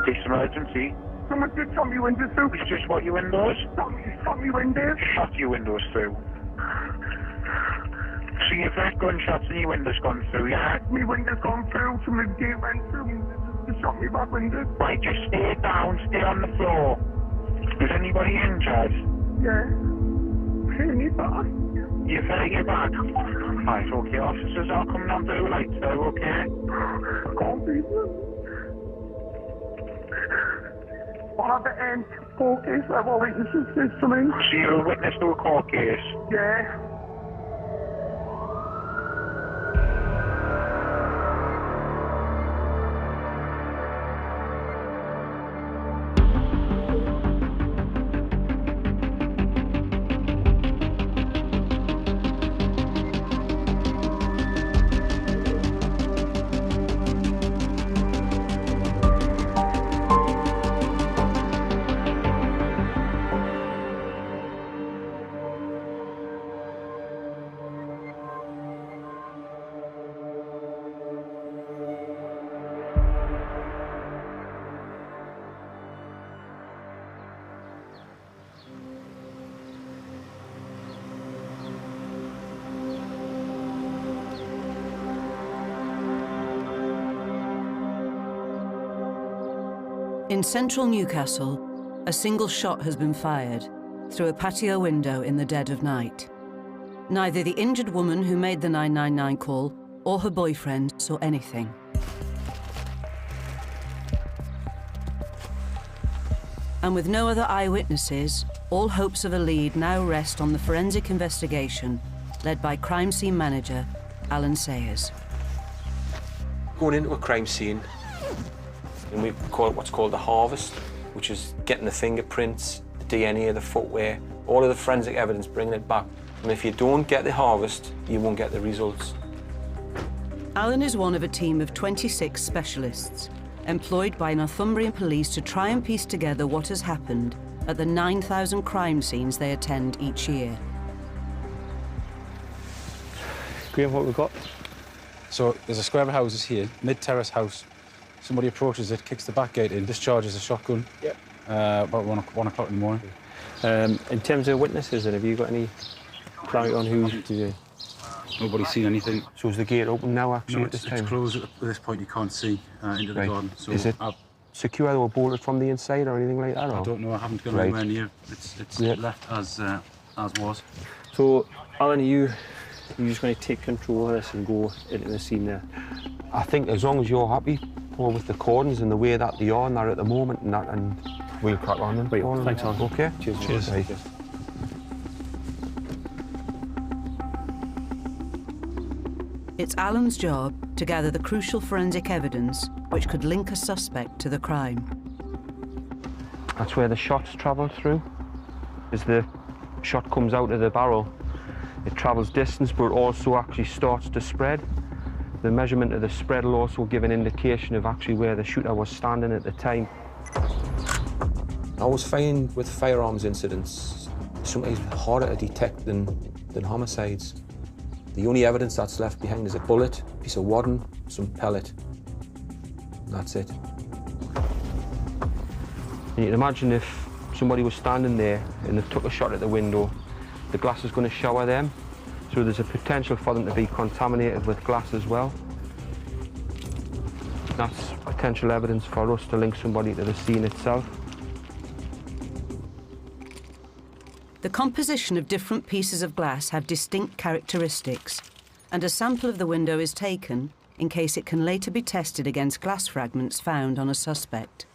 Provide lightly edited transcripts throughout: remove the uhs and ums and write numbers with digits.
It's emergency. Someone did shot me windows through. It's just what your windows? Shot me windows. Shot your windows through. So you've heard gunshots and your windows gone through, yeah? Me windows gone through, somebody gate went through, they shot me back windows. Right, just stay down, stay on the floor. Is anybody injured? Yeah. Hit me back. You've hurt your back? Right, okay, officers are coming on blue lights though, okay? I can't beat them. I have an court case, I have all witnesses, there's something. So you're a witness to a court case? Yeah. In central Newcastle, a single shot has been fired through a patio window in the dead of night. Neither the injured woman who made the 999 call or her boyfriend saw anything. And with no other eyewitnesses, all hopes of a lead now rest on the forensic investigation led by crime scene manager Alan Sayers. Going into a crime scene, and we call it what's called the harvest, which is getting the fingerprints, the DNA, the footwear, all of the forensic evidence, bringing it back. And if you don't get the harvest, you won't get the results. Alan is one of a team of 26 specialists employed by Northumbrian police to try and piece together what has happened at the 9,000 crime scenes they attend each year. Graham, what we've got? So there's a square of houses here, mid-terrace house. Somebody approaches it, kicks the back gate in, discharges a shotgun. Yep. About 1 o'clock in the morning. In terms of witnesses, have you got any clarity on who did you? Nobody's seen anything. So is the gate open now, actually, No, at this it's time? closed. At this point, you can't see into the garden. So is it secure or bolted from the inside or anything like that? Or? I don't know. I haven't gone anywhere near. It's left as was. So, Alan, are you just going to take control of this and go into the scene there? I think as long as you're happy, Paul, with the cordons and the way that they are and they're at the moment, and we'll crack on then. Right, thanks, Alan. Okay. Cheers. Cheers. Right. It's Alan's job to gather the crucial forensic evidence which could link a suspect to the crime. That's where the shots travel through. As the shot comes out of the barrel, it travels distance, but also actually starts to spread. The measurement of the spread will also give an indication of actually where the shooter was standing at the time. I always find with firearms incidents, sometimes harder to detect than homicides. The only evidence that's left behind is a bullet, a piece of wadding, some pellet. That's it. And you can imagine if somebody was standing there and they took a shot at the window, the glass is going to shower them. So there's a potential for them to be contaminated with glass as well. That's potential evidence for us to link somebody to the scene itself. The composition of different pieces of glass have distinct characteristics, and a sample of the window is taken in case it can later be tested against glass fragments found on a suspect.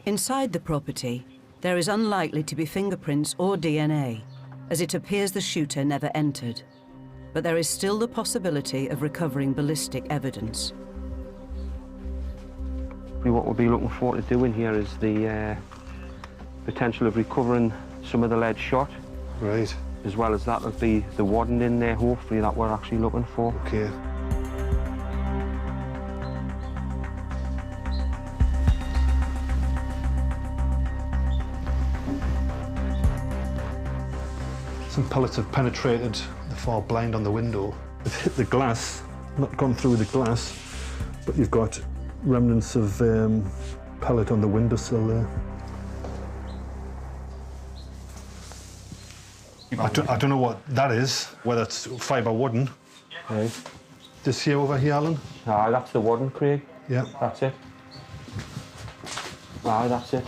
Inside the property, there is unlikely to be fingerprints or DNA, as it appears the shooter never entered. But there is still the possibility of recovering ballistic evidence. What we'll be looking forward to doing here is the potential of recovering some of the lead shot. Right. As well as that will be the wadding in there, hopefully, that we're actually looking for. Okay. Some pellets have penetrated the far blind on the window. They've hit the glass, not gone through the glass, But you've got remnants of pellet on the windowsill there. I don't know what that is, whether it's fibre wooden. Right. This here over here, Alan? Aye, that's the wooden, Craig. Yeah. That's it. Aye, that's it.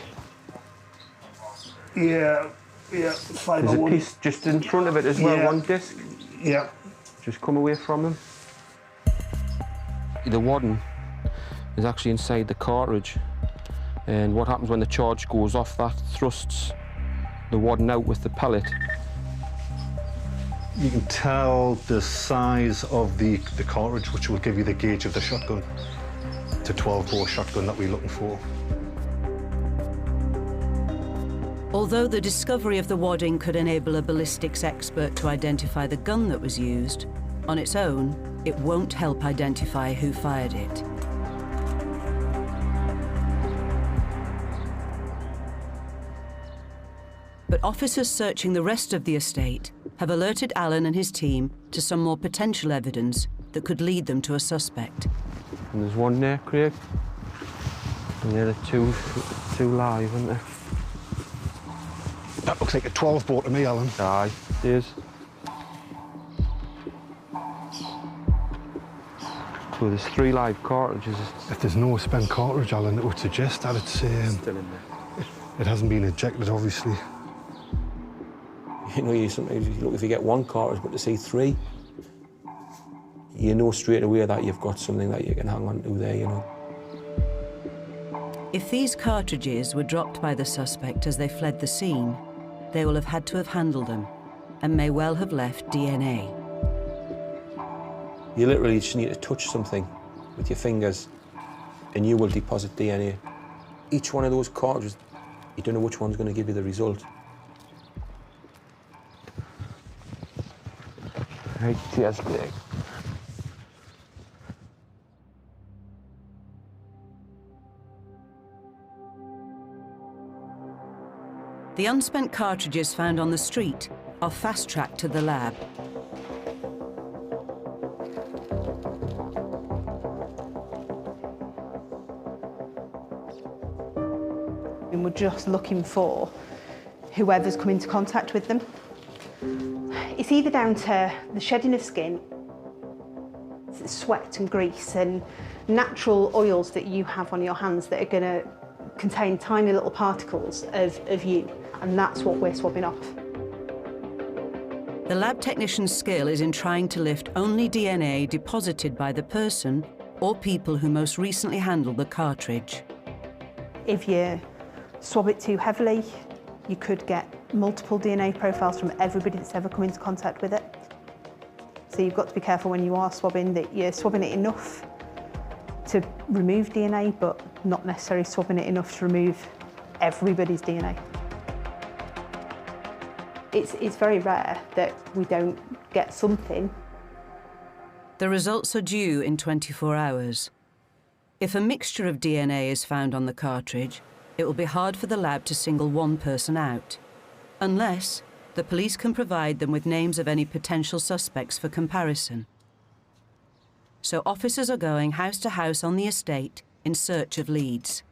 Yeah, fibre There's a wooden. piece just in front of it as well, Yeah. one disc. Yeah. Just come away from him. The wooden is actually inside the cartridge, and what happens when the charge goes off, that thrusts the wooden out with the pellet. You can tell the size of the cartridge, which will give you the gauge of the shotgun. It's a 12-bore shotgun that we're looking for. Although the discovery of the wadding could enable a ballistics expert to identify the gun that was used, on its own, it won't help identify who fired it. But officers searching the rest of the estate have alerted Alan and his team to some more potential evidence that could lead them to a suspect. And there's one there, Craig. And the other two live, aren't there? That looks like a 12-bore to me, Alan. Aye, it is. So there's 3 live cartridges. If there's no spent cartridge, Alan, it would suggest that it's... Still in there. It hasn't been ejected, obviously. You know, sometimes you look, if you get 1 cartridge, but to see 3, you know straight away that you've got something that you can hang on to there, you know. If these cartridges were dropped by the suspect as they fled the scene, they will have had to have handled them and may well have left DNA. You literally just need to touch something with your fingers and you will deposit DNA. Each one of those cartridges, you don't know which one's going to give you the result. Right, cheers, Craig. The unspent cartridges found on the street are fast-tracked to the lab. And we're just looking for whoever's come into contact with them. It's either down to the shedding of skin, sweat and grease and natural oils that you have on your hands that are going to contain tiny little particles of you, and that's what we're swabbing off. The lab technician's skill is in trying to lift only DNA deposited by the person or people who most recently handled the cartridge. If you swab it too heavily, you could get multiple DNA profiles from everybody that's ever come into contact with it. So you've got to be careful when you are swabbing that you're swabbing it enough to remove DNA, but not necessarily swabbing it enough to remove everybody's DNA. It's very rare that we don't get something. The results are due in 24 hours. If a mixture of DNA is found on the cartridge, it will be hard for the lab to single one person out, unless the police can provide them with names of any potential suspects for comparison. So officers are going house to house on the estate in search of leads.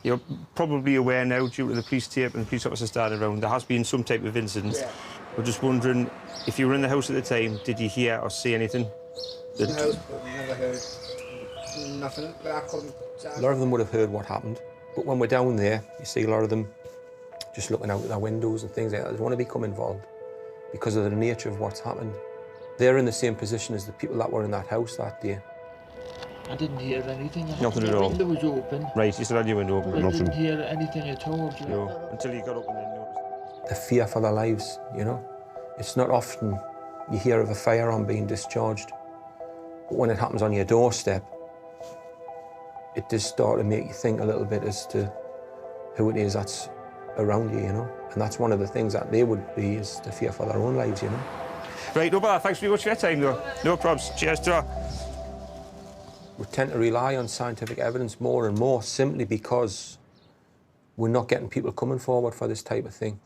You're probably aware now, due to the police tape and police officers started around, there has been some type of incident. Yeah. We're just wondering, if you were in the house at the time, did you hear or see anything? No, we never heard nothing, but I couldn't... A lot of them would have heard what happened, but when we're down there, you see a lot of them just looking out their windows and things like that. They want to become involved because of the nature of what's happened. They're in the same position as the people that were in that house that day. I didn't hear anything. Nothing at all? The window was open. Right, you still had your window open? I didn't hear anything at all. No, until you got up and then noticed. The fear for their lives, you know. It's not often you hear of a firearm being discharged, but when it happens on your doorstep, it does start to make you think a little bit as to who it is that's around you, you know. And that's one of the things that they would be, is the fear for their own lives, you know. Right, no bother. Thanks very much for your time, though. No problems. Cheers, ta. We tend to rely on scientific evidence more and more simply because we're not getting people coming forward for this type of thing.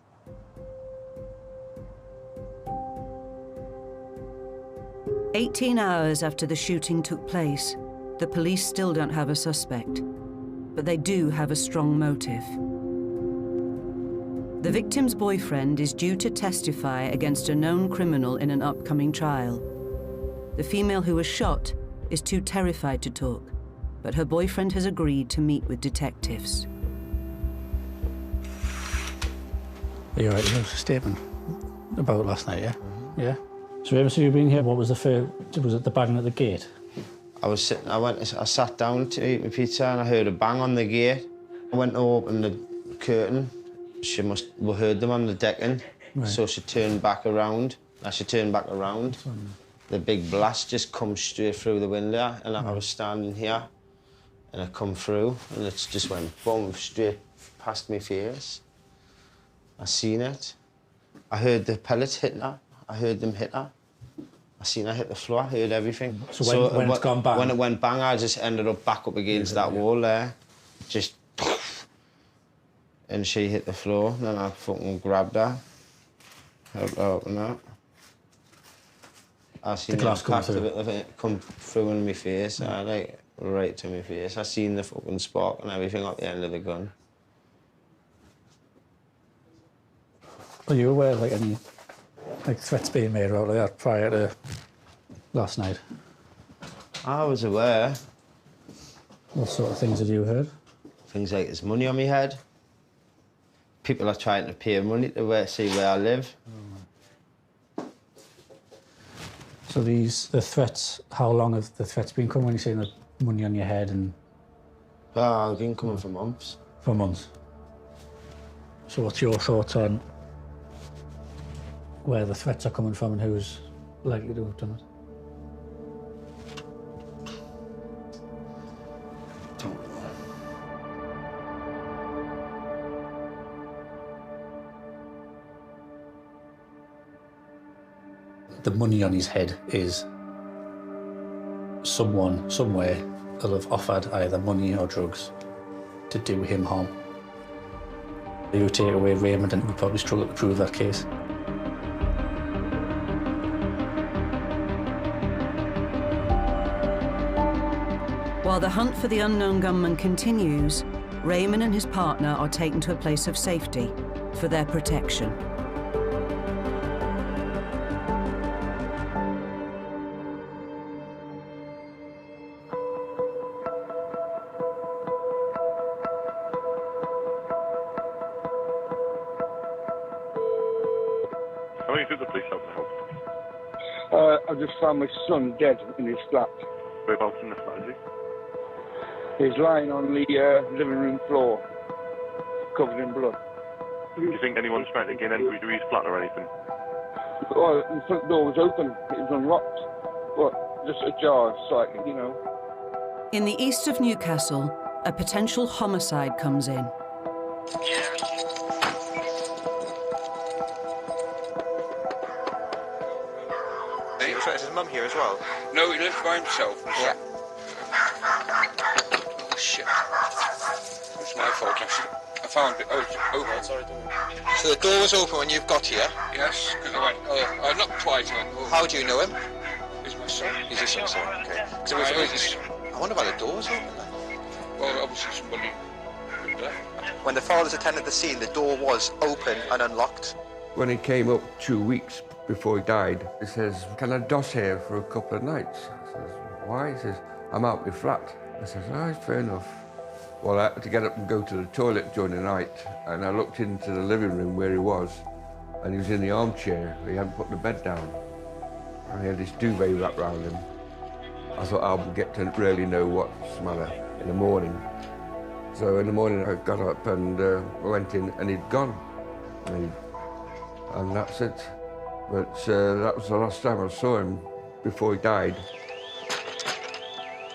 18 hours after the shooting took place, the police still don't have a suspect, but they do have a strong motive. The victim's boyfriend is due to testify against a known criminal in an upcoming trial. The female who was shot is too terrified to talk, but her boyfriend has agreed to meet with detectives. You're right, you have a statement about last night, yeah? Yeah. So ever since you've been here, what was the first, was it the bang at the gate? I sat down to eat my pizza and I heard a bang on the gate. I went to open the curtain. She must have heard them on the decking, right. So she turned back around. As she turned back around, the big blast just come straight through the window, and I was standing here, and it come through, and it just went boom, straight past my face. I seen it. I heard the pellets hit her. I heard them hit her. I seen her hit the floor. I heard everything. So when it's gone bang? When it went bang, I just ended up back up against that wall there. Just... And she hit the floor, and I fucking grabbed her. Helped her open up. I seen the impact of it come through in my face, like, right to my face. I seen the fucking spark and everything at the end of the gun. Are you aware of, like, any threats being made out like that prior to last night? I was aware. What sort of things have you heard? Things like there's money on my head. People are trying to pay money to see where I live. So the threats, how long have the threats been coming when you're saying the money on your head and... Oh, I've been coming for months. For months. So what's your thoughts on where the threats are coming from and who's likely to have done it? The money on his head is someone, somewhere, will have offered either money or drugs to do him harm. You take away Raymond and we'll probably struggle to prove that case. While the hunt for the unknown gunman continues, Raymond and his partner are taken to a place of safety for their protection. How many did the police have to help? I just found my son dead in his flat. Whereabouts in the flat is he? He's lying on the living room floor, covered in blood. Do you think anyone's trying to get into his flat or anything? Well, the front door was open, it was unlocked, but just ajar slightly, you know. In the east of Newcastle, a potential homicide comes in. Is his mum here as well? No, he lives by himself. Yeah. Oh, shit. It's my fault. I found it. Oh, it's open. Sorry, so the door was open when you got here? Yes, because I went, I knocked twice. I went, oh. How do you know him? He's my son. He's your son, sorry. Okay. I wonder why the door was open then. Well, obviously somebody was there. When the fathers attended the scene, the door was open and unlocked. When he came up 2 weeks before he died, he says, "Can I doss here for a couple of nights?" I says, "Why?" He says, "I'm out my flat." I says, "Oh, fair enough." Well, I had to get up and go to the toilet during the night, and I looked into the living room where he was, and he was in the armchair. He hadn't put the bed down, and he had this duvet wrapped around him. I thought I'll get to really know what's the matter in the morning. So in the morning I got up and went in, and he'd gone. And that's it. But that was the last time I saw him before he died.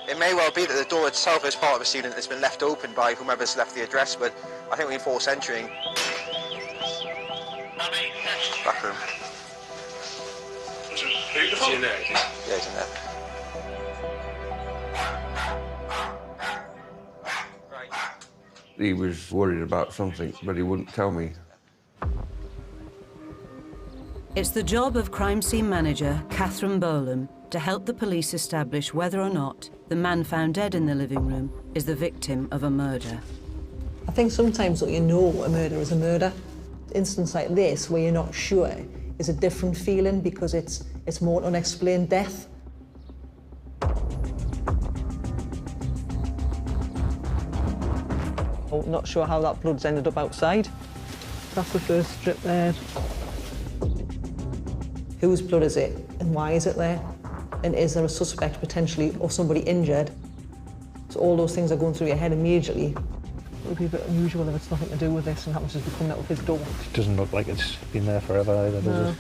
It may well be that the door itself is part of a student that's been left open by whomever's left the address, but I think we force entering. Back room. Is he in there? Yeah, he's in there. He was worried about something, but he wouldn't tell me. It's the job of crime scene manager Catherine Bolam to help the police establish whether or not the man found dead in the living room is the victim of a murder. I think sometimes you know a murder is a murder. Instance like this, where you're not sure, is a different feeling because it's more unexplained death. Oh, not sure how that blood's ended up outside. That's the first strip there. Whose blood is it and why is it there? And is there a suspect potentially or somebody injured? So all those things are going through your head immediately. It would be a bit unusual if it's nothing to do with this and happens to be coming out of his door. It doesn't look like it's been there forever either, does it?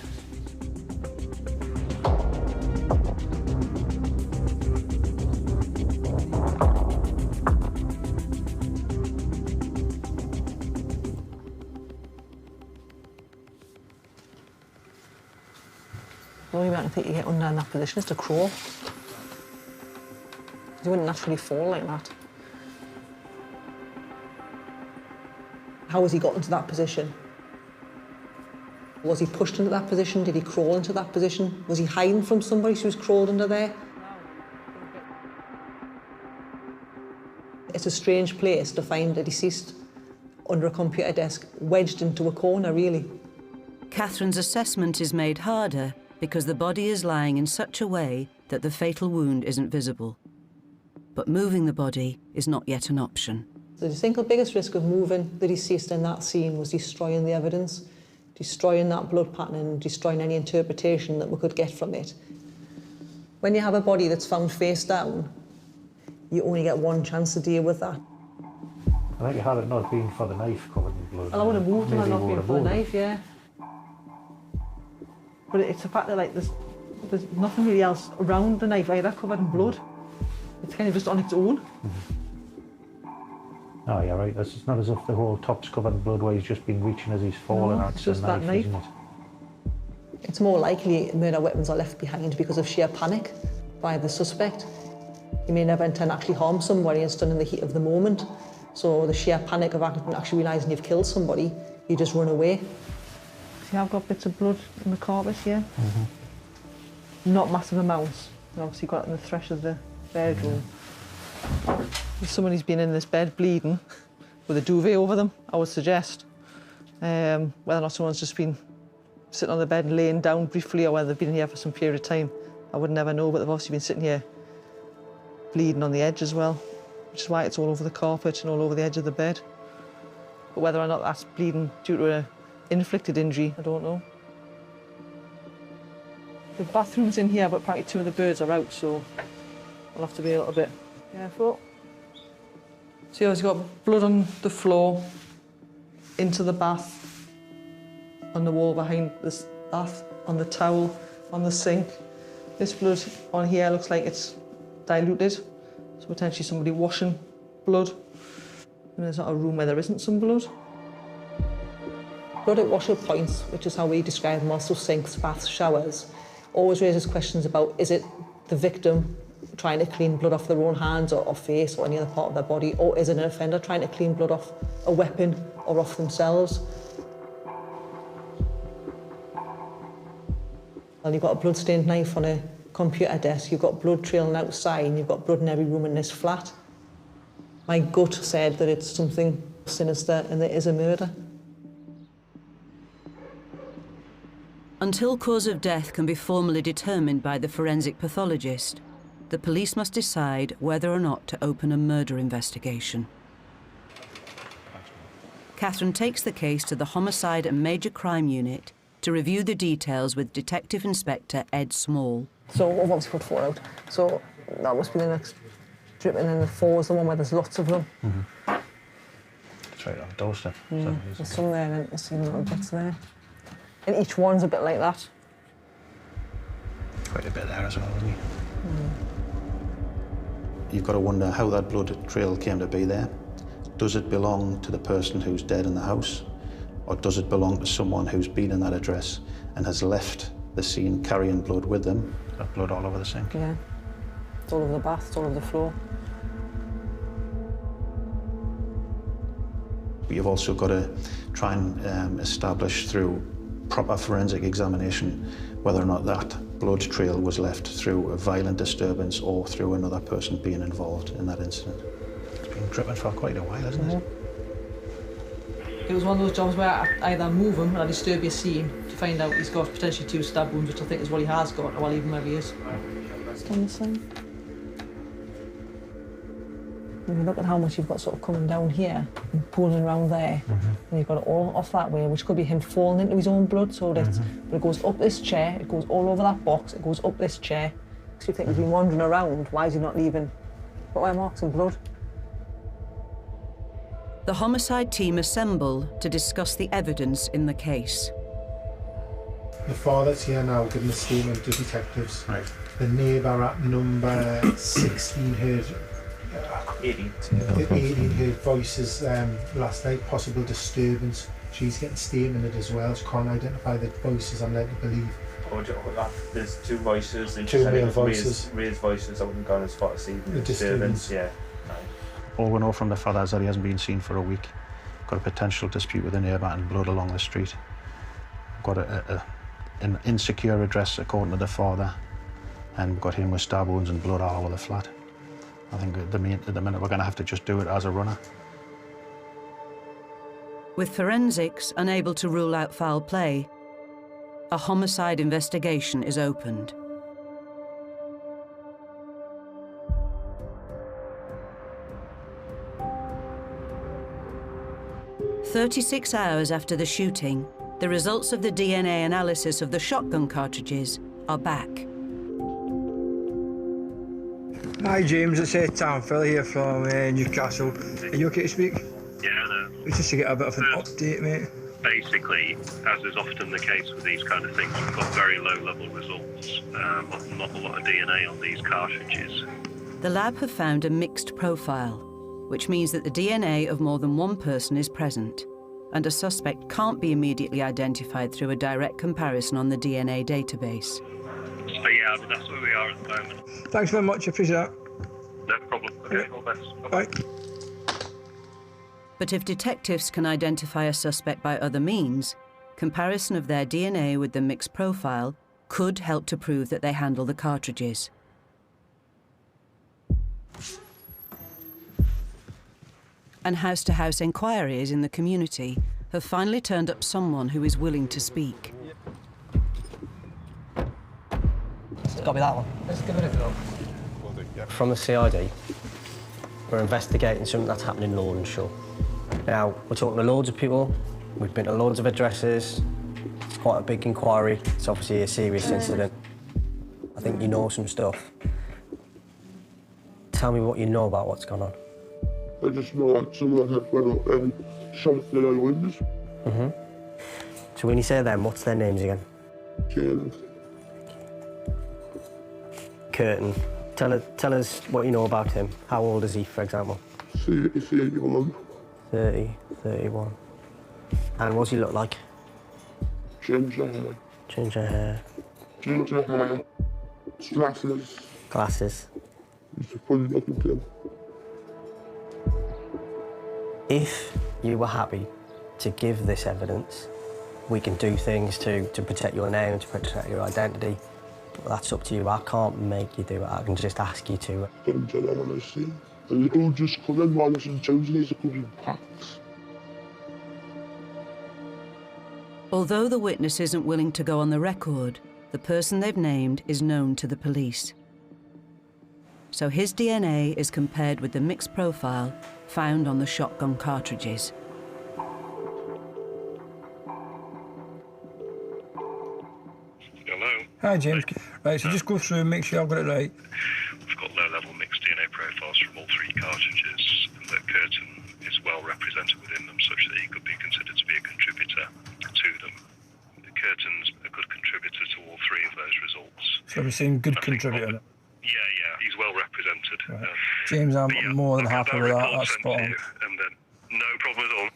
The only way I can think you get under in that position is to crawl. You wouldn't naturally fall like that. How has he got into that position? Was he pushed into that position? Did he crawl into that position? Was he hiding from somebody who's crawled under there? It's a strange place to find a deceased under a computer desk, wedged into a corner, really. Catherine's assessment is made harder because the body is lying in such a way that the fatal wound isn't visible. But moving the body is not yet an option. The single biggest risk of moving the deceased in that scene was destroying the evidence, destroying that blood pattern and destroying any interpretation that we could get from it. When you have a body that's found face down, you only get one chance to deal with that. I think had it not been for the knife covered in blood. I would have moved and maybe not would been have for the moved. knife, yeah. But it's the fact that like there's nothing really else around the knife either covered in blood. It's kind of just on its own. Oh, yeah, right. It's not as if the whole top's covered in blood where he's just been reaching as he's falling. No, it's just that knife. Isn't it? It's more likely murder weapons are left behind because of sheer panic by the suspect. He may never intend to actually harm somebody, it's done in the heat of the moment. So the sheer panic of actually realising you've killed somebody, you just run away. See, I've got bits of blood in the carpet here. Not massive amounts. And obviously got it in the thresh of the bedroom. If somebody's been in this bed bleeding with a duvet over them, I would suggest. Whether or not someone's just been sitting on the bed and laying down briefly or whether they've been here for some period of time, I would never know, but they've obviously been sitting here bleeding on the edge as well, which is why it's all over the carpet and all over the edge of the bed. But whether or not that's bleeding due to an inflicted injury, I don't know. The bathroom's in here, but apparently two of the birds are out, so we'll have to be a little bit careful. So he's got blood on the floor, into the bath, on the wall behind this bath, on the towel, on the sink. This blood on here looks like it's diluted, so potentially somebody washing blood. And there's not a room where there isn't some blood. Blood at washer points, which is how we describe them, also sinks, baths, showers, always raises questions about, is it the victim trying to clean blood off their own hands or face or any other part of their body, or is it an offender trying to clean blood off a weapon or off themselves? Well, you've got a blood-stained knife on a computer desk, you've got blood trailing outside, and you've got blood in every room in this flat. My gut said that it's something sinister and there is a murder. Until cause of death can be formally determined by the forensic pathologist, the police must decide whether or not to open a murder investigation. Catherine takes the case to the Homicide and Major Crime Unit to review the details with Detective Inspector Ed Small. So I've obviously put 4 out. So that must be the next strip, and then the 4 is the one where there's lots of them. It's right on the doorstep. There's some there, and there's some little bits there. And each one's a bit like that. Quite a bit there as well, isn't he? You've got to wonder how that blood trail came to be there. Does it belong to the person who's dead in the house? Or does it belong to someone who's been in that address and has left the scene carrying blood with them? Got blood all over the sink. Yeah. It's all over the bath, it's all over the floor. But you've also got to try and establish through proper forensic examination whether or not that blood trail was left through a violent disturbance or through another person being involved in that incident. It's been dripping for quite a while, hasn't it? It was one of those jobs where I either move him and I disturb your scene to find out he's got potentially 2 stab wounds, which I think is what he has got, or I'll leave him where he is. Stand the same. If you look at how much you've got sort of coming down here and pulling around there, and you've got it all off that way, which could be him falling into his own blood, so that but it goes up this chair, it goes all over that box, it goes up this chair. So you think he's been wandering around, why is he not leaving footwear marks and blood? The homicide team assemble to discuss the evidence in the case. The father's here now giving a statement to detectives. Right. The neighbour at number 16 heard 18 heard voices last night, possible disturbance. She's getting statemented as well. She can't identify the voices, I'm led to believe. There's 2 voices. 2 male voices. Raised voices. I wouldn't go as far as see the disturbance. Yeah. All we know from the father is that he hasn't been seen for a week. Got a potential dispute with a neighbour and blood along the street. Got an insecure address according to the father, and we've got him with stab wounds and blood all over the flat. I think at the minute we're going to have to just do it as a runner. With forensics unable to rule out foul play, a homicide investigation is opened. "36 hours after the shooting, the results of the DNA analysis of the shotgun cartridges are back. Hi James, it's Tom Phil here from Newcastle. Are you okay to speak? Yeah, no. It's just to get a bit of an update, mate. Basically, as is often the case with these kind of things, we've got very low-level results, not a lot of DNA on these cartridges. The lab have found a mixed profile, which means that the DNA of more than one person is present, and a suspect can't be immediately identified through a direct comparison on the DNA database. So yeah, I mean, that's where we are at the moment. Thanks very much, I appreciate that. No problem. Okay, all the best. Bye-bye. But if detectives can identify a suspect by other means, comparison of their DNA with the mixed profile could help to prove that they handle the cartridges. And house-to-house inquiries in the community have finally turned up someone who is willing to speak. It's got to be that one. Let's give it a go. From the CID, we're investigating something that's happened in Lawrence. Now, we're talking to loads of people, we've been to loads of addresses, it's quite a big inquiry, it's obviously a serious incident. I think you know some stuff. Tell me what you know about what's gone on. I just know that someone had went up and shot their windows. So when you say them, what's their names again? James. Curtin. Tell us what you know about him. How old is he, for example? 31. 30, 31. And what does he look like? Ginger hair. Ginger hair. Ginger hair. Glasses. Glasses. He's a funny looking kid. If you were happy to give this evidence, we can do things to protect your name, to protect your identity. But that's up to you. I can't make you do it. I can just ask you to. Don't tell them what I see. And you don't just come in while and choosing these are coming packs. Although the witness isn't willing to go on the record, the person they've named is known to the police. So his DNA is compared with the mixed profile found on the shotgun cartridges. Hello? Hi James. Right, so just go through and make sure I've got it right. We've got low-level mixed DNA profiles from all 3 cartridges, and that Curtin is well represented within them, such that he could be considered to be a contributor to them. Curtin's a good contributor to all 3 of those results. So we're saying good contributor. Yeah, he's well represented. Right. James, I'm more than happy with that. That's spot on. And then, no problem at all.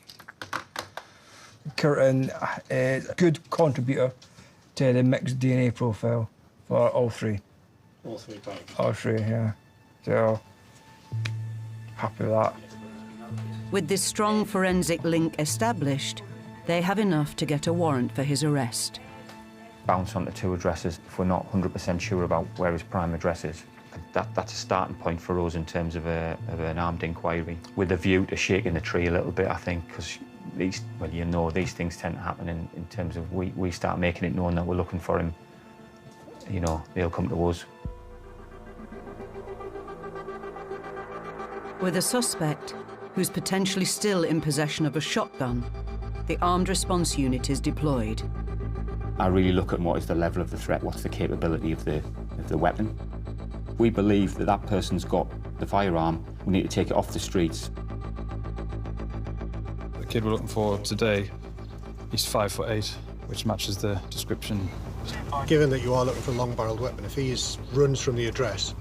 Curtin is a good contributor to the mixed DNA profile for all 3. All 3 parts. All 3, yeah. So, happy with that. With this strong forensic link established, they have enough to get a warrant for his arrest. Bounce onto 2 addresses if we're not 100% sure about where his prime address is. That's a starting point for us in terms of an armed inquiry, with a view to shaking the tree a little bit, I think, because these things tend to happen in terms of we start making it known that we're looking for him, they'll come to us. With a suspect who's potentially still in possession of a shotgun, the Armed Response Unit is deployed. I really look at what is the level of the threat, what's the capability of the weapon. We believe that that person's got the firearm. We need to take it off the streets. The kid we're looking for today, he's 5'8", which matches the description. Given that you are looking for a long-barreled weapon, if he runs from the address,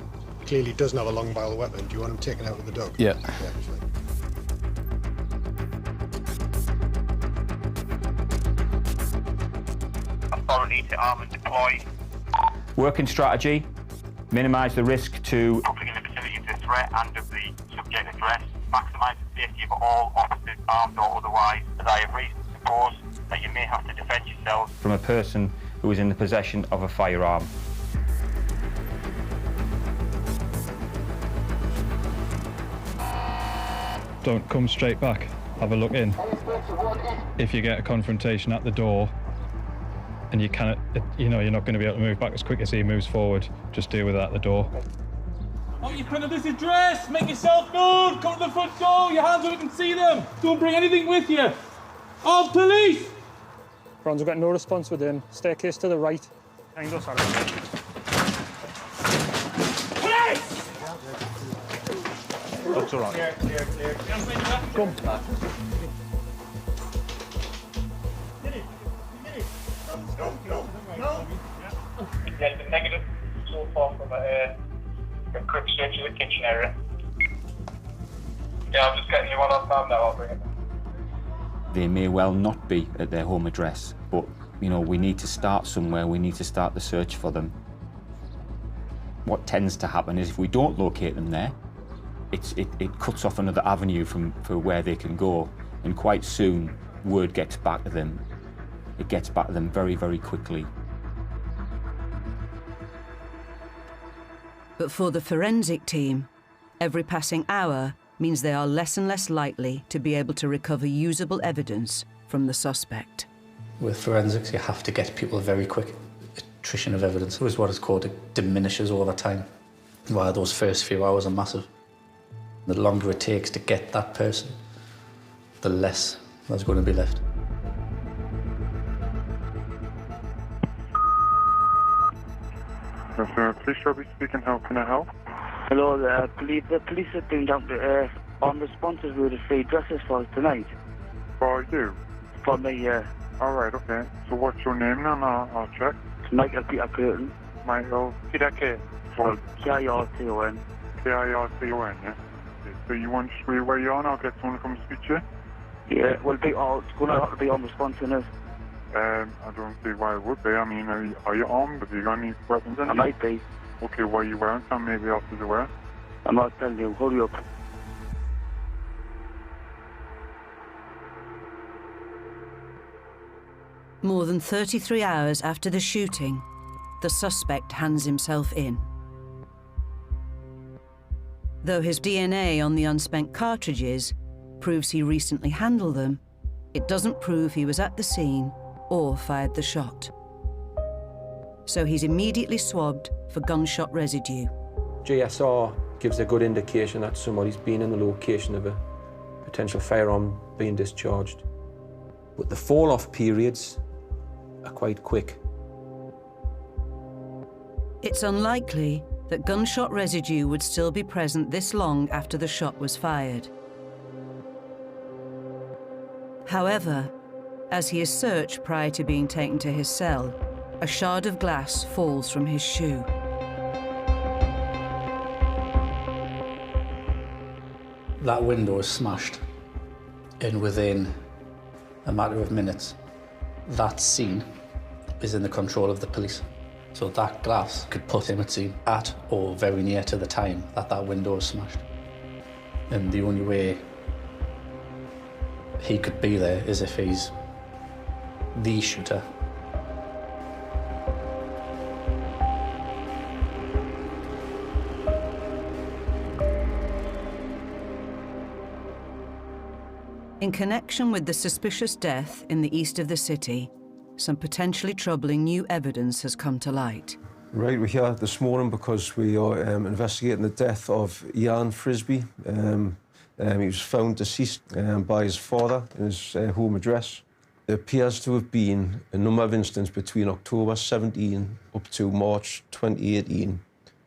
clearly doesn't have a long-barreled weapon, do you want him taken out with the dog? Yeah. Authority to arm and deploy. Working strategy, minimise the risk to Public in the vicinity of the threat and of the subject address. Maximise the safety of all officers, armed or otherwise, as I have reason to suppose that you may have to defend yourselves from a person who is in the possession of a firearm. Don't come straight back, have a look in. If you get a confrontation at the door and you cannot, you're not going to be able to move back as quick as he moves forward, just deal with it at the door. Oh, you put this address, make yourself known, come to the front door, your hands so we can see them. Don't bring anything with you. Oh, police! Bronze, we've got no response within. Staircase to the right. Angle, sorry. Looks all right. Clear. Come. Yeah, the negative so far from a quick search of the kitchen area. Yeah, I'm just getting you one on time now, I'll bring it. They may well not be at their home address, but we need to start somewhere. We need to start the search for them. What tends to happen is if we don't locate them there, it cuts off another avenue for where they can go, and quite soon word gets back to them. It gets back to them very, very quickly. But for the forensic team, every passing hour means they are less and less likely to be able to recover usable evidence from the suspect. With forensics, you have to get people very quick. Attrition of evidence is what it's called. It diminishes over time. While those first few hours are massive. The longer it takes to get that person, the less there's going to be left. Yes, sir. Police Robbie speaking. How can I help? Hello there. The police have been down to on responses with the 3 addresses for us tonight. For you? For me, yeah. All right, okay. So what's your name now? I'll check. It's Michael Peter Curtin. Michael Peter K. Well, K-I-R-T-O-N. K-I-R-T-O-N, yeah? Okay, so you want to where you are and I'll get someone to come speak to you? Yeah, well, it's going to have to be on response in this. I don't see why it would be. I mean, are you armed? Have you got any weapons in you? I might be. Okay, what are you wearing? Some maybe officers are wearing. I'm not telling you. Hurry up. More than 33 hours after the shooting, the suspect hands himself in. Though his DNA on the unspent cartridges proves he recently handled them, it doesn't prove he was at the scene or fired the shot. So he's immediately swabbed for gunshot residue. GSR gives a good indication that somebody's been in the location of a potential firearm being discharged. But the fall-off periods are quite quick. It's unlikely that gunshot residue would still be present this long after the shot was fired. However, as he is searched prior to being taken to his cell, a shard of glass falls from his shoe. That window is smashed, and within a matter of minutes, that scene is in the control of the police. So that glass could put him at scene at or very near to the time that that window is smashed. And the only way he could be there is if he's the shooter. In connection with the suspicious death in the east of the city, some potentially troubling new evidence has come to light. Right, we're here this morning because we are investigating the death of Jan Frisbee. He was found deceased by his father in his home address. There appears to have been a number of incidents between October 17 up to March 2018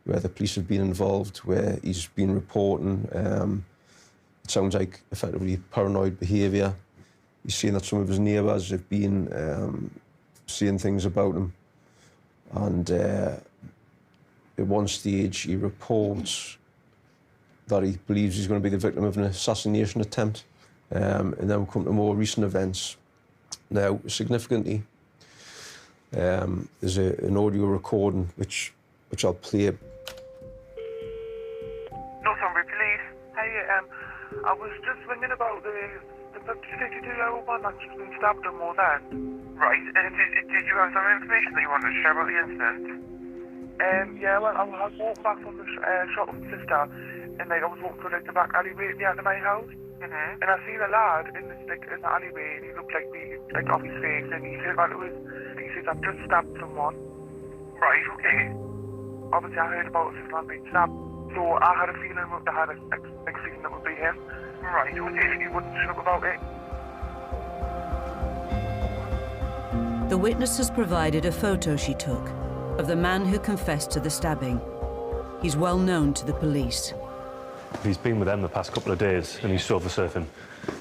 where the police have been involved, where he's been reporting it sounds like effectively paranoid behaviour. He's seen that some of his neighbours have been saying things about him. And at one stage, he reports that he believes he's going to be the victim of an assassination attempt. And then we come to more recent events. Now, significantly, there's an audio recording which I'll play. Northumbria Police. Hey, I was just ringing about the 52-year-old man that's just been stabbed and more than. Right, did you have some information that you wanted to share about the incident? Yeah, well, I walked back from the shop with my sister, and I was walking through the back alleyway at the end of my house, and I seen a lad in the alleyway, and he looked like really, off his face, and he said, he says, I've just stabbed someone. Right, okay. Obviously, I heard about this man being stabbed, so I had a feeling that I had a big feeling that would be him. Right, okay, you wouldn't sure about it. The witness has provided a photo she took of the man who confessed to the stabbing. He's well known to the police. He's been with them the past couple of days and he's sofa surfing.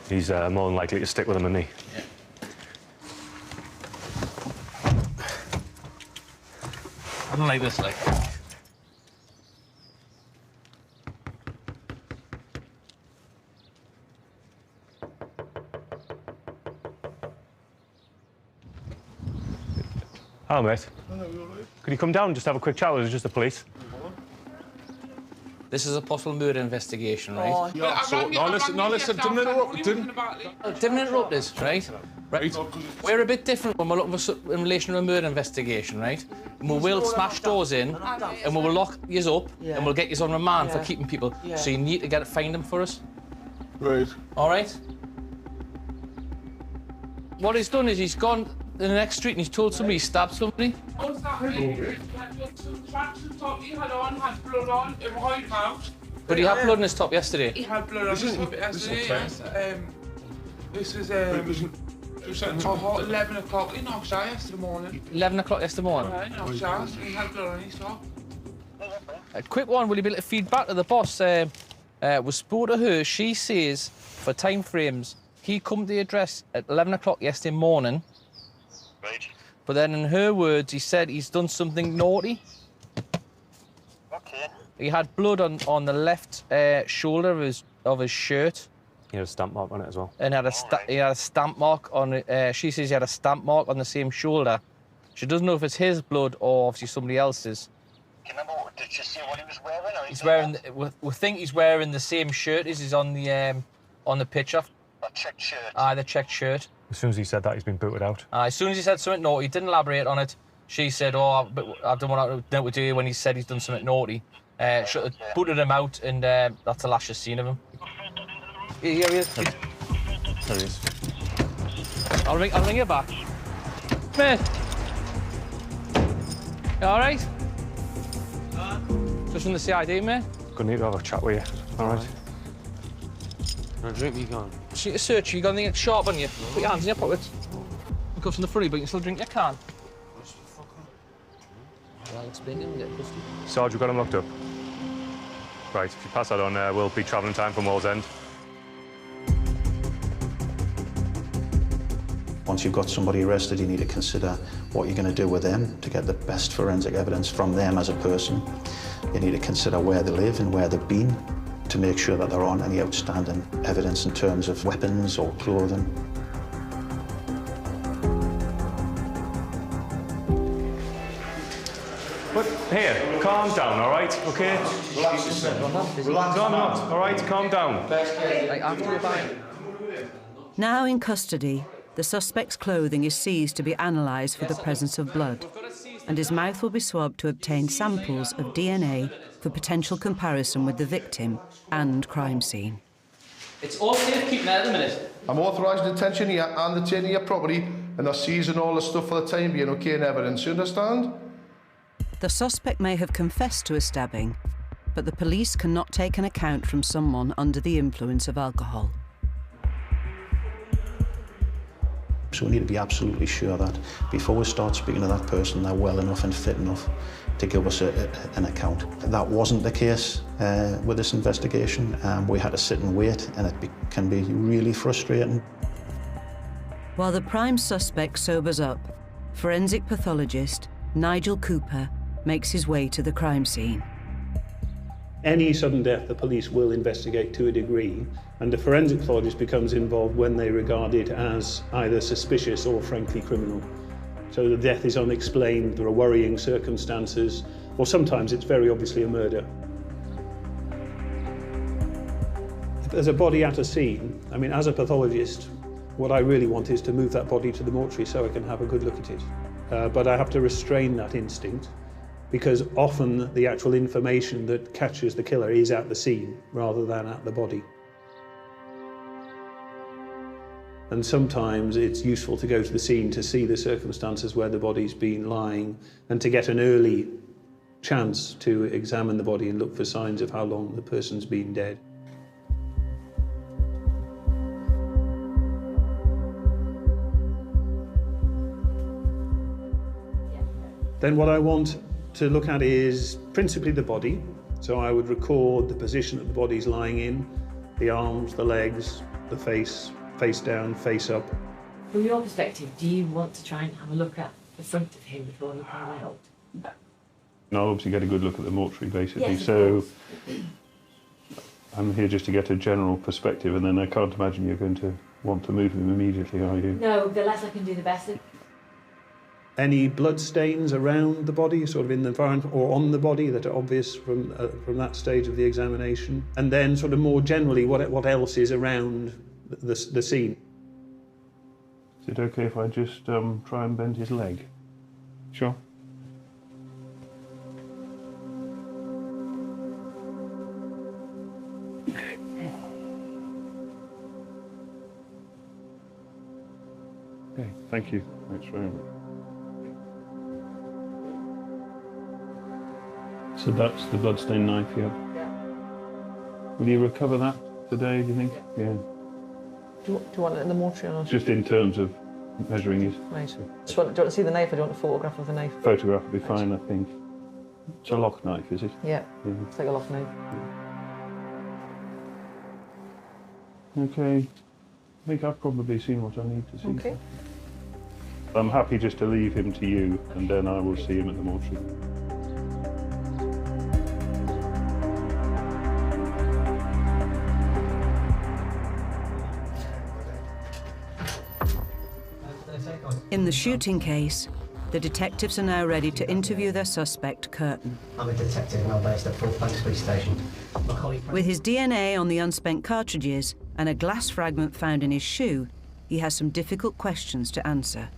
He's more than likely to stick with them than me. Yeah. I don't like this, like. Hello, mate. Could you come down and just have a quick chat with us, just the police? This is a possible murder investigation, right? Oh, yeah. So, now listen, didn't interrupt us, right? Right. We're a bit different when we're looking for in relation to a murder investigation, right? And we will smash doors in, and we will lock yous up, and we'll get yous on remand for keeping people. So you need to find them for us. Right. All right? What he's done is he's gone in the next street and he's told somebody he stabbed somebody. What's that? He had on, had blood on, it was out. But he had blood in his top yesterday. He had blood on his top yesterday. This is 11 o'clock. He knocked out yesterday morning. 11 o'clock yesterday morning? Yeah, he knocked out. He had blood on his top. A quick one, will you be able to feed back to the boss? We spoke to her. She says, for time frames, he come to the address at 11 o'clock yesterday morning. Right. But then in her words, he said he's done something naughty. Okay. He had blood on the left shoulder of his shirt. He had a stamp mark on it as well. And he had a stamp mark on it. She says he had a stamp mark on the same shoulder. She doesn't know if it's his blood or obviously somebody else's. Do you remember, did she say what he was wearing? Or He's wearing. We think he's wearing the same shirt as he's on the picture. A checked shirt. Aye, the checked shirt. As soon as he said that, he's been booted out. As soon as he said something naughty, he didn't elaborate on it. She said, "Oh, I don't want to do you when he said he's done something naughty." Should have booted him out, and that's the last you've seen of him. Here he is. There he is. I'll ring you back. Mate. You all right? Just from the CID, mate. Gonna need to have a chat with you. All right. Want a drink, you gone? She need to search you. You got anything sharp on you? Put your hands in your pockets. You come from the front, but you can still drink your can. I'll explain to him and get custody. Sarge, we've got him locked up. Right, if you pass that on, we'll be travelling time from Wall's End. Once you've got somebody arrested, you need to consider what you're going to do with them to get the best forensic evidence from them as a person. You need to consider where they live and where they've been to make sure that there aren't any outstanding evidence in terms of weapons or clothing. But here, calm down, all right? Okay? Relax yourself. Relax. No, I'm not. All right, calm down. Now in custody, The suspect's clothing is seized to be analysed for the presence of blood, and his mouth will be swabbed to obtain samples of DNA for potential comparison with the victim and crime scene. It's okay keeping that at the minute. I'm authorising detention here and detaining your property, and they're seizing all the stuff for the time being, okay, and evidence, you understand? The suspect may have confessed to a stabbing, but the police cannot take an account from someone under the influence of alcohol. So we need to be absolutely sure that before we start speaking to that person, they're well enough and fit enough to give us an account. That wasn't the case with this investigation. We had to sit and wait, and it can be really frustrating. While the prime suspect sobers up, forensic pathologist Nigel Cooper makes his way to the crime scene. Any sudden death, the police will investigate to a degree, and the forensic pathologist becomes involved when they regard it as either suspicious or frankly criminal. So the death is unexplained, there are worrying circumstances, or sometimes it's very obviously a murder. If there's a body at a scene, I mean, as a pathologist, what I really want is to move that body to the mortuary so I can have a good look at it. But I have to restrain that instinct, because often the actual information that catches the killer is at the scene rather than at the body. And sometimes it's useful to go to the scene to see the circumstances where the body's been lying and to get an early chance to examine the body and look for signs of how long the person's been dead. Then what I want to look at is principally the body. So I would record the position that the body's lying in, the arms, the legs, the face down, face up. From your perspective, do you want to try and have a look at the front of him before you come out? And I'll obviously get a good look at the mortuary, basically. Yes, so I'm here just to get a general perspective, and then I can't imagine you're going to want to move him immediately, are you? No, the less I can do, the better. Any blood stains around the body, sort of in the environment or on the body that are obvious from that stage of the examination? And then sort of more generally, what else is around the scene? Is it okay if I just try and bend his leg? Sure. Okay, thank you. Thanks very much. So that's the bloodstained knife, yeah? Will you recover that today, do you think? Yeah. Do you want it in the mortuary or not? Just in terms of measuring his... Right. Do you want to see the knife or do you want a photograph of the knife? Photograph would be fine, I think. It's a lock knife, is it? Yeah, it's like a lock knife. Okay. I think I've probably seen what I need to see. Okay. I'm happy just to leave him to you, and then I will see him at the mortuary. In the shooting case, the detectives are now ready to interview their suspect, Curtin. I'm a detective and I'm based at Fort Banks Police Station. With his DNA on the unspent cartridges and a glass fragment found in his shoe, he has some difficult questions to answer.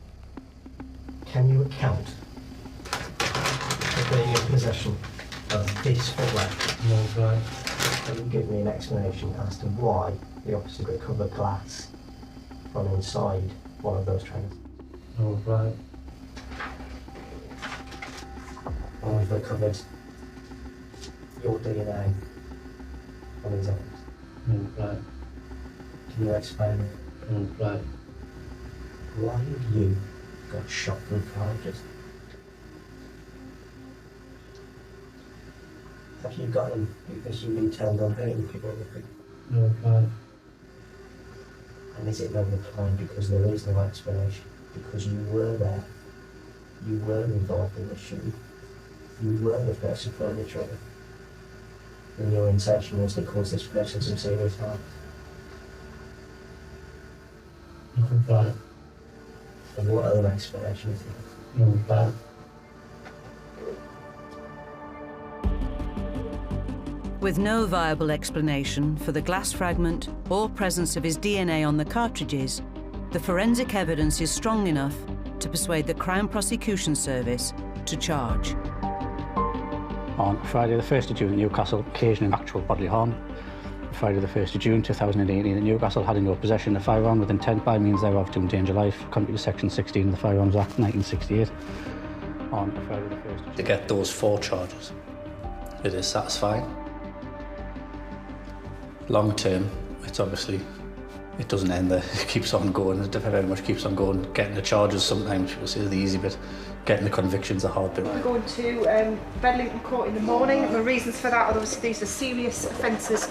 Can you account for being in possession of this footwear? No, right. Can you give me an explanation as to why the officer recovered glass from inside one of those trainers? Oh, right. And we've recovered your DNA on these items. Right. Can you explain right. why you got shot from cartridges? Have you got them because you've been turned on hurting people in the creek? No, right. And is it no reply because there is no explanation? Because you were there, you were involved in the shooting, you were the person pulling the trigger, and your intention was to cause this person some serious harm. Right. And what other explanation is there? Right. With no viable explanation for the glass fragment or presence of his DNA on the cartridges, the forensic evidence is strong enough to persuade the Crown Prosecution Service to charge. On Friday the 1st of June in Newcastle, occasioning actual bodily harm. Friday the 1st of June 2018 in Newcastle, had in your possession a firearm with intent by means thereof to endanger life, contrary to Section 16 of the Firearms Act 1968. On Friday the 1st of June. To get those 4 charges, it is satisfying. Long term, it's obviously, it doesn't end there. It keeps on going. It very much keeps on going. Getting the charges sometimes, people say, is the easy bit. Getting the convictions the hard bit. We're going to Bedlington Court in the morning. The reasons for that are obviously these are serious offences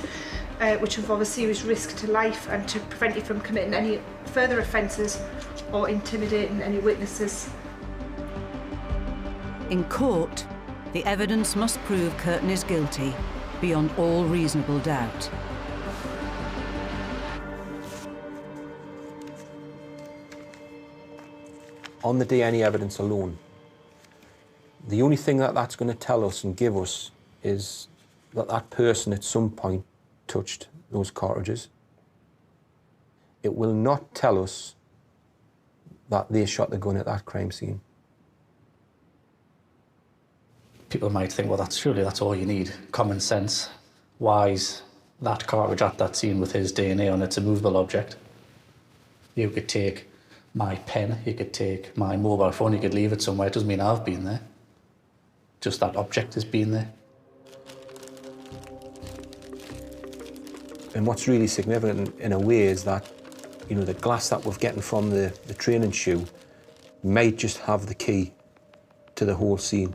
which involve a serious risk to life and to prevent you from committing any further offences or intimidating any witnesses. In court, the evidence must prove Curtin is guilty beyond all reasonable doubt. On the DNA evidence alone, the only thing that that's going to tell us and give us is that that person at some point touched those cartridges. It will not tell us that they shot the gun at that crime scene. People might think, well, surely that's all you need. Common sense. Why is that cartridge at that scene with his DNA on it? It's a movable object. You could take my pen, you could take my mobile phone, you could leave it somewhere. It doesn't mean I've been there. Just that object has been there. And what's really significant in a way is that, you know, the glass that we're getting from the training shoe might just have the key to the whole scene.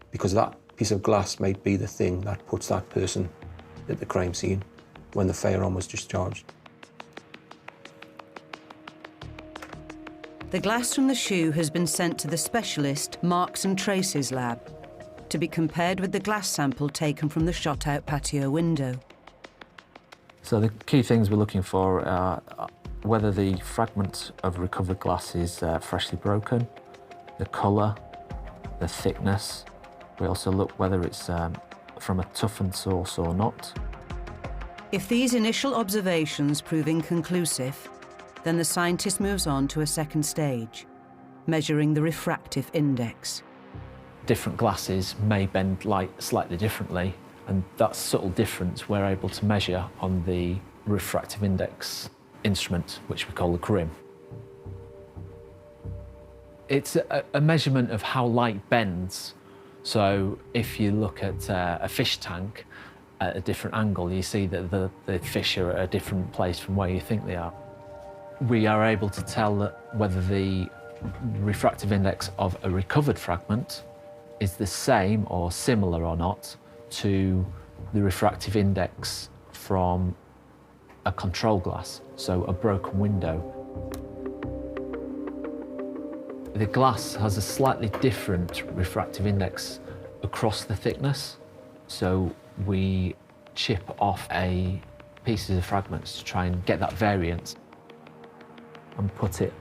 Because that piece of glass might be the thing that puts that person at the crime scene when the firearm was discharged. The glass from the shoe has been sent to the specialist Marks and Trace's lab to be compared with the glass sample taken from the shot-out patio window. So the key things we're looking for are whether the fragment of recovered glass is freshly broken, the colour, the thickness. We also look whether it's from a toughened source or not. If these initial observations prove inconclusive, then the scientist moves on to a second stage, measuring the refractive index. Different glasses may bend light slightly differently, and that subtle difference we're able to measure on the refractive index instrument, which we call the CRIM. It's a measurement of how light bends. So if you look at a fish tank at a different angle, you see that the fish are at a different place from where you think they are. We are able to tell whether the refractive index of a recovered fragment is the same or similar or not to the refractive index from a control glass, so a broken window. The glass has a slightly different refractive index across the thickness, so we chip off pieces of fragments to try and get that variance and put it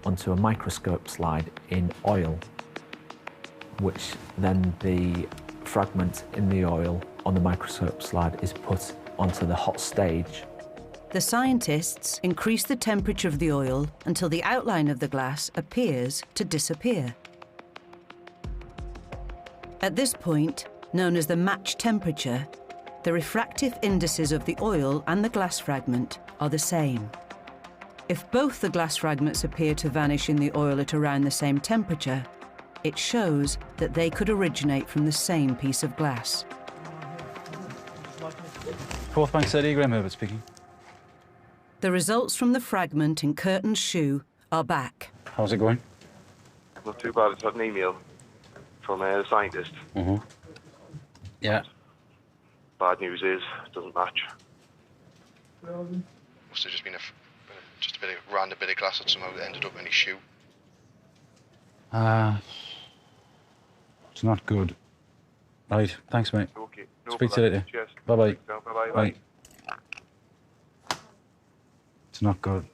onto a microscope slide in oil, which then the fragment in the oil on the microscope slide is put onto the hot stage. The scientists increase the temperature of the oil until the outline of the glass appears to disappear. At this point, known as the match temperature, the refractive indices of the oil and the glass fragment are the same. If both the glass fragments appear to vanish in the oil at around the same temperature, it shows that they could originate from the same piece of glass. Fourth Bank City, Graham Herbert speaking. The results from the fragment in Curtin's shoe are back. How's it going? Not too bad. It's had an email from the scientist. Yeah. Bad news is, it doesn't match. Must have just been just a bit of random bit of glass that somehow ended up in his shoe. It's not good. Right, thanks, mate. Okay. Speak to you later. Cheers. Bye-bye. Bye-bye. Bye. It's not good.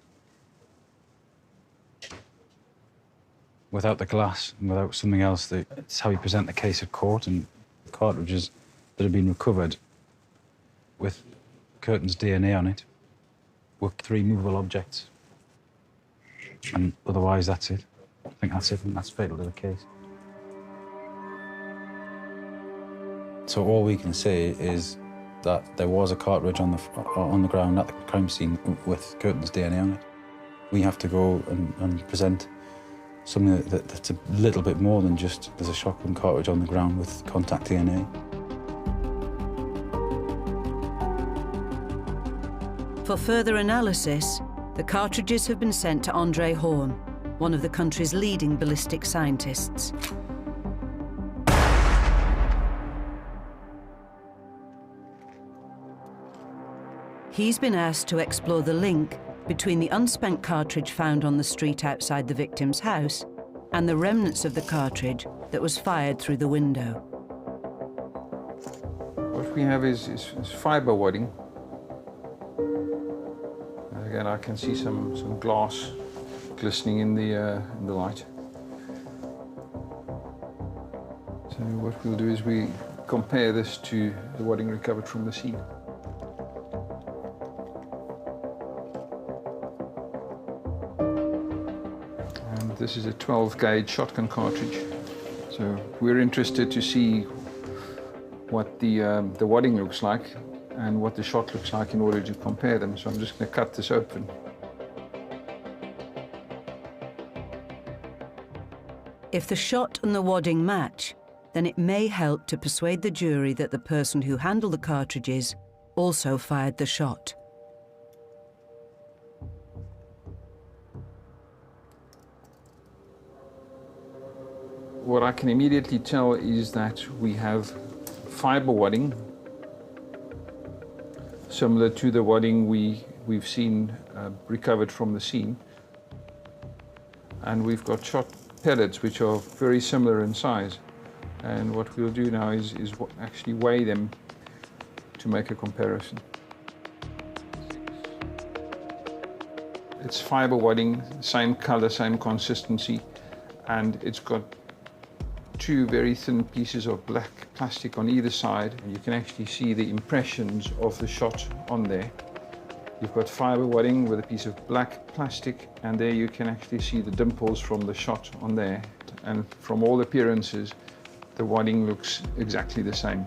Without the glass and without something else, it's how you present the case at court, and cartridges that have been recovered with Curtin's DNA on it were 3 movable objects. And otherwise, that's it. I think that's it, and that's fatal to the case. So all we can say is that there was a cartridge on the ground at the crime scene with Curtin's DNA on it. We have to go and present something that's a little bit more than just there's a shotgun cartridge on the ground with contact DNA. For further analysis, the cartridges have been sent to Andre Horn, one of the country's leading ballistic scientists. He's been asked to explore the link between the unspent cartridge found on the street outside the victim's house and the remnants of the cartridge that was fired through the window. What we have is fibre wadding. Again, I can see some glass glistening in the light. So what we'll do is we compare this to the wadding recovered from the scene. And this is a 12-gauge shotgun cartridge. So we're interested to see what the wadding looks like and what the shot looks like in order to compare them. So I'm just going to cut this open. If the shot and the wadding match, then it may help to persuade the jury that the person who handled the cartridges also fired the shot. What I can immediately tell is that we have fibre wadding, similar to the wadding we've seen recovered from the scene. And we've got shot pellets which are very similar in size. And what we'll do now is actually weigh them to make a comparison. It's fibre wadding, same colour, same consistency, and it's got two very thin pieces of black plastic on either side, and you can actually see the impressions of the shot on there. You've got fibre wadding with a piece of black plastic, and there you can actually see the dimples from the shot on there. And from all appearances, the wadding looks exactly the same.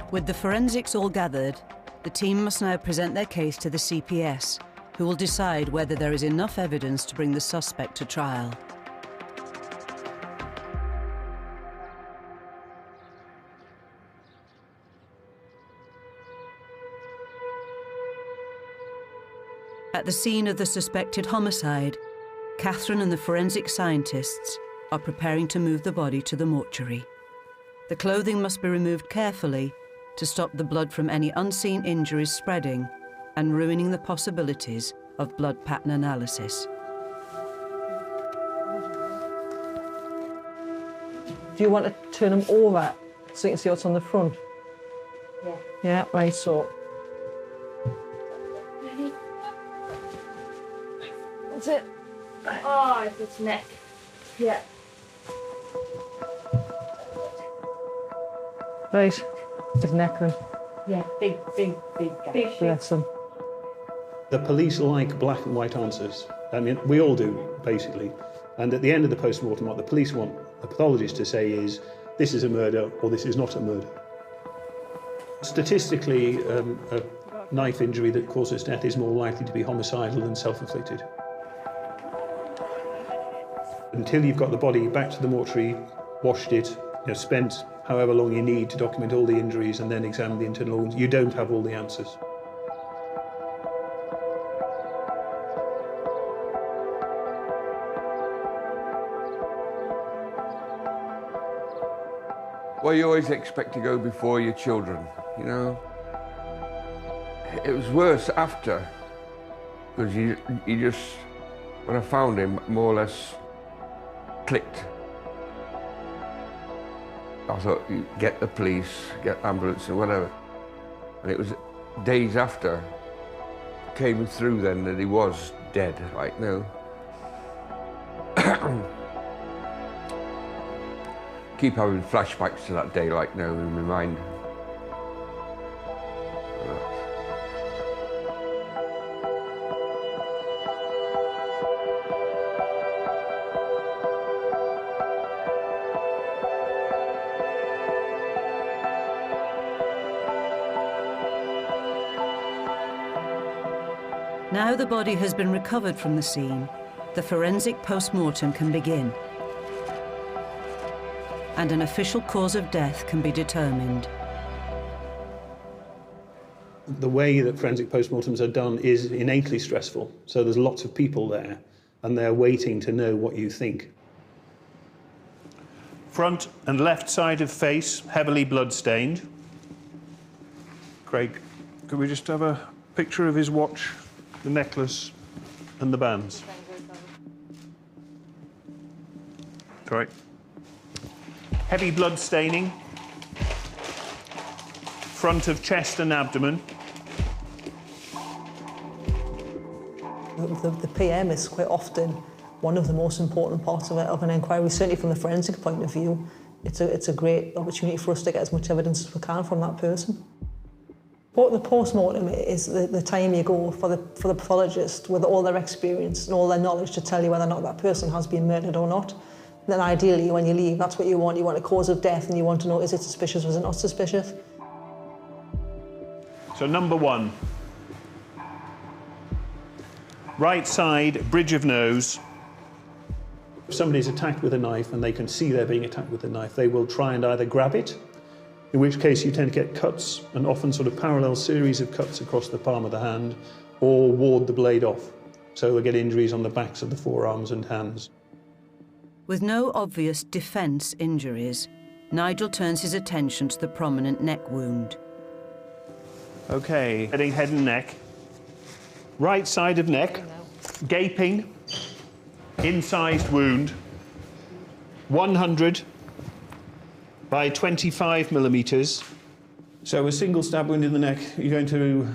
With the forensics all gathered, the team must now present their case to the CPS, who will decide whether there is enough evidence to bring the suspect to trial. At the scene of the suspected homicide, Catherine and the forensic scientists are preparing to move the body to the mortuary. The clothing must be removed carefully to stop the blood from any unseen injuries spreading and ruining the possibilities of blood pattern analysis. Do you want to turn them over so you can see what's on the front? Yeah. Yeah, right, so. Ready? That's it. Oh, it's its neck. Yeah. Right, his neck then. Yeah, big gash. Bless him. The police like black and white answers. I mean, we all do, basically. And at the end of the post-mortem, what the police want the pathologist to say is, this is a murder or this is not a murder. Statistically, a knife injury that causes death is more likely to be homicidal than self-inflicted. Until you've got the body back to the mortuary, washed it, spent however long you need to document all the injuries and then examine the internal organs, you don't have all the answers. Well, you always expect to go before your children, you know. It was worse after, because you just, when I found him, more or less clicked. I thought, you get the police, get ambulance or whatever. And it was days after, came through then that he was dead, like, no. Keep having flashbacks to that day, like, now in my mind. Now the body has been recovered from the scene, the forensic post-mortem can begin, and an official cause of death can be determined. The way that forensic postmortems are done is innately stressful, so there's lots of people there, and they're waiting to know what you think. Front and left side of face, heavily blood-stained. Craig, could we just have a picture of his watch, the necklace, and the bands? Sorry. Heavy blood staining. Front of chest and abdomen. The PM is quite often one of the most important parts of an inquiry, certainly from the forensic point of view. It's a great opportunity for us to get as much evidence as we can from that person. But the post-mortem is the time you go for the pathologist with all their experience and all their knowledge to tell you whether or not that person has been murdered or not. Then ideally, when you leave, that's what you want. You want a cause of death and you want to know, is it suspicious or is it not suspicious? So number 1. Right side, bridge of nose. If somebody's attacked with a knife and they can see they're being attacked with a knife, they will try and either grab it, in which case you tend to get cuts, and often sort of parallel series of cuts across the palm of the hand, or ward the blade off. So they'll get injuries on the backs of the forearms and hands. With no obvious defence injuries, Nigel turns his attention to the prominent neck wound. Okay, heading head and neck. Right side of neck, gaping, incised wound, 100 by 25 millimetres. So a single stab wound in the neck, you're going to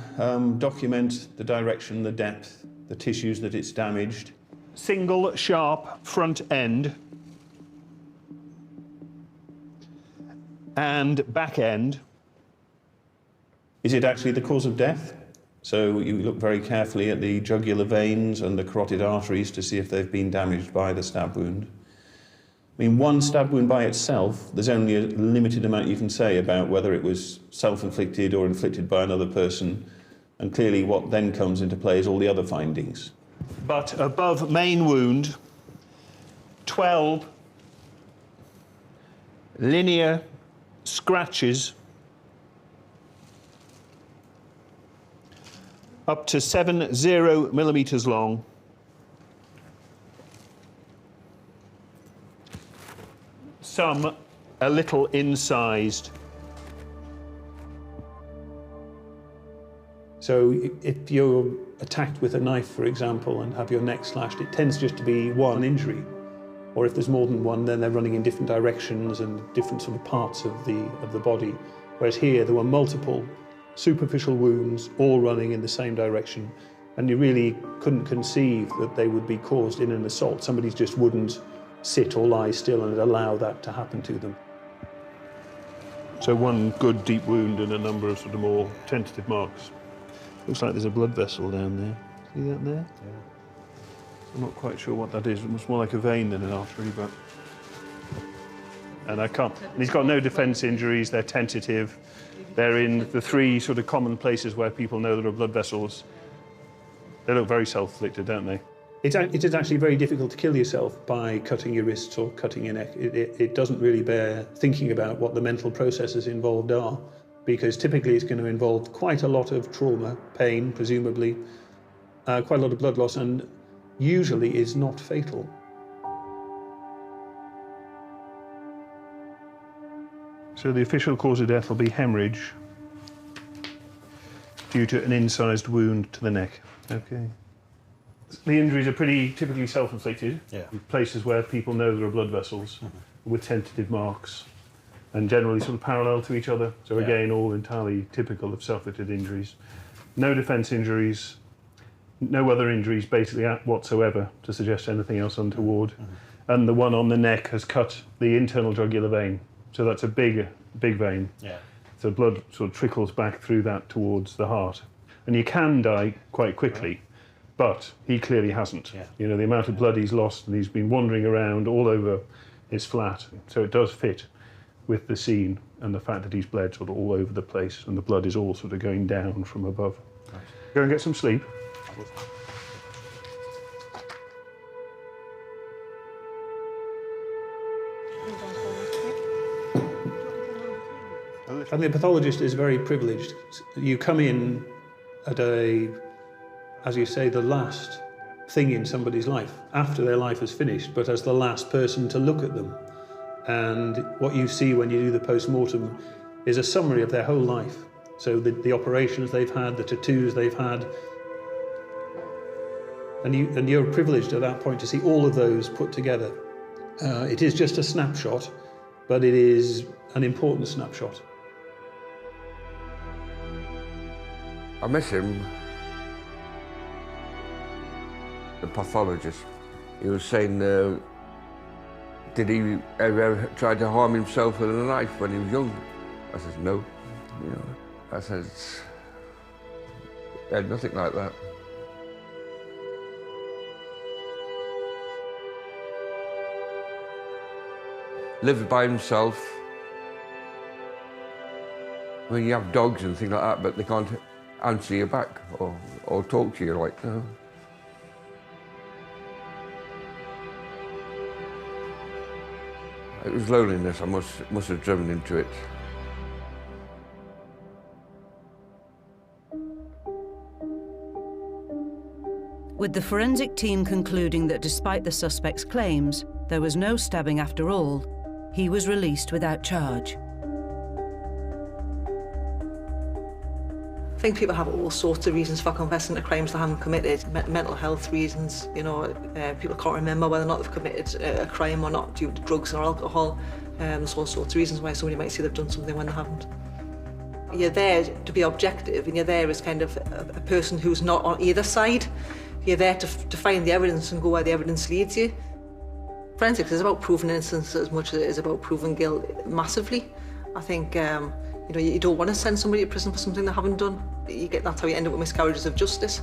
document the direction, the depth, the tissues that it's damaged. Single sharp front end and back end. Is it actually the cause of death? So you look very carefully at the jugular veins and the carotid arteries to see if they've been damaged by the stab wound. I mean, one stab wound by itself, there's only a limited amount you can say about whether it was self-inflicted or inflicted by another person. And clearly what then comes into play is all the other findings. But above main wound, 12 linear scratches up to 70 millimetres long. Some a little incised. So if you're attacked with a knife, for example, and have your neck slashed, it tends just to be one injury. Or if there's more than one, then they're running in different directions and different sort of parts of the body. Whereas here, there were multiple superficial wounds, all running in the same direction, and you really couldn't conceive that they would be caused in an assault. Somebody just wouldn't sit or lie still and allow that to happen to them. So one good deep wound and a number of sort of more tentative marks. Looks like there's a blood vessel down there. See that there? Yeah. I'm not quite sure what that is. It looks more like a vein than an artery, but... And I can't... And he's got no defence injuries, they're tentative. They're in the 3 sort of common places where people know there are blood vessels. They look very self-inflicted, don't they? It is actually very difficult to kill yourself by cutting your wrists or cutting your neck. It doesn't really bear thinking about what the mental processes involved are, because typically it's going to involve quite a lot of trauma, pain, presumably, quite a lot of blood loss, and usually is not fatal. So the official cause of death will be hemorrhage due to an incised wound to the neck. Okay. The injuries are pretty typically self-inflicted. Yeah. Places where people know there are blood vessels with tentative marks and generally sort of parallel to each other. So again, all entirely typical of self-inflicted injuries. No defence injuries, no other injuries basically whatsoever to suggest anything else untoward. And the one on the neck has cut the internal jugular vein. So that's a big vein. Yeah. So blood sort of trickles back through that towards the heart. And you can die quite quickly, but he clearly hasn't. Yeah. You know, the amount of blood he's lost, and he's been wandering around all over his flat. So it does fit with the scene and the fact that he's bled sort of all over the place and the blood is all sort of going down from above. Right. Go and get some sleep. And the pathologist is very privileged. You come in at as you say, the last thing in somebody's life, after their life is finished, but as the last person to look at them. And what you see when you do the post-mortem is a summary of their whole life. So the operations they've had, the tattoos they've had. And you're privileged at that point to see all of those put together. It is just a snapshot, but it is an important snapshot. I miss him. The pathologist. He was saying, did he ever try to harm himself with a knife when he was young? I said, no. You know, I said, he had nothing like that. Lived by himself. I mean, you have dogs and things like that, but they can't answer you back or talk to you like, no. It was loneliness. I must have driven him to it. With the forensic team concluding that despite the suspect's claims, there was no stabbing after all, he was released without charge. I think people have all sorts of reasons for confessing to crimes they haven't committed. Mental health reasons, you know, people can't remember whether or not they've committed a crime or not due to drugs or alcohol. There's all sorts of reasons why somebody might say they've done something when they haven't. You're there to be objective, and you're there as kind of a person who's not on either side. You're there to find the evidence and go where the evidence leads you. Forensics is about proving innocence as much as it is about proving guilt, massively. I think you know, you don't want to send somebody to prison for something they haven't done. That's how you end up with miscarriages of justice.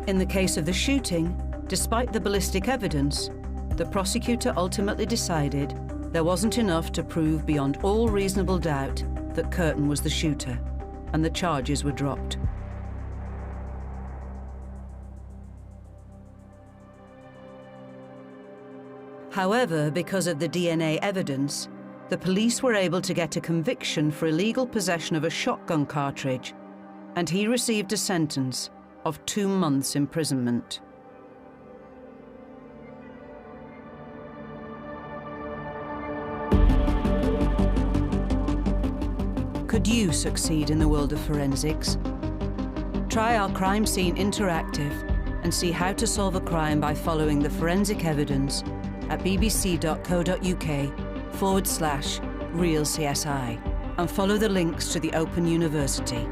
In the case of the shooting, despite the ballistic evidence, the prosecutor ultimately decided there wasn't enough to prove beyond all reasonable doubt that Curtin was the shooter, and the charges were dropped. However, because of the DNA evidence, the police were able to get a conviction for illegal possession of a shotgun cartridge, and he received a sentence of 2 months' imprisonment. Could you succeed in the world of forensics? Try our Crime Scene Interactive and see how to solve a crime by following the forensic evidence at bbc.co.uk/real CSI and follow the links to the Open University.